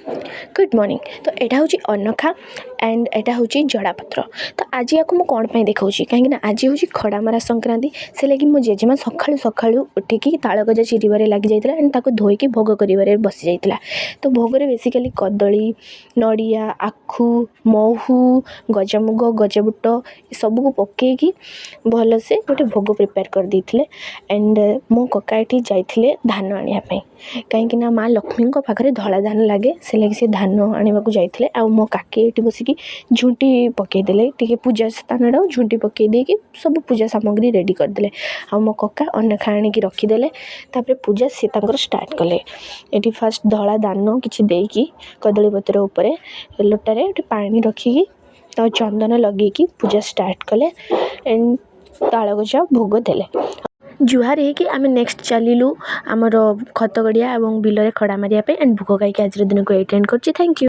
Good morning. तो यहाँ हूँ अनखा एंड यहाँ हूँ जड़ापत्र। तो आज या कौन देखा कहीं आज हूँ खड़ामरा संक्रांति से लगी मो जेजेमा सका सका उठिकी तालगजा चिरबार लग जाता एंड ताको धोईकी भोग कर बसी जाता। तो भोग बेसिकाली कदली नड़िया आखु महू गजामुग गजबुट सबको पकईकी भलसे गोटे भोग प्रिपेयर कर देते एंड मो कका ये जाते धान आने कहीं माँ लक्ष्मी पाखे धला धान लगे से लगे सी धान आने को जाते आ मो काकी ये बसिकी झुंटी पकईदे टे पूजा स्थान झुंटी पकईदे सब पूजा सामग्री रेडी करदे आ मो कका अनेखा आणिकी रखीदे पूजा सी स्टार्ट कले। ये फास्ट धला दान किसी देकी कदली पत्र उपर लोटारे पानी रखिकी तो चंदन लगे पूजा स्टार्ट कले एंड तालगजा भोग देले। जुहार है कि आम नेक्स्ट चलू आमर खत गड़िया और बिल खड़ा मारे एंड भोग खाई आज दिन को एटेंड कर। Thank you.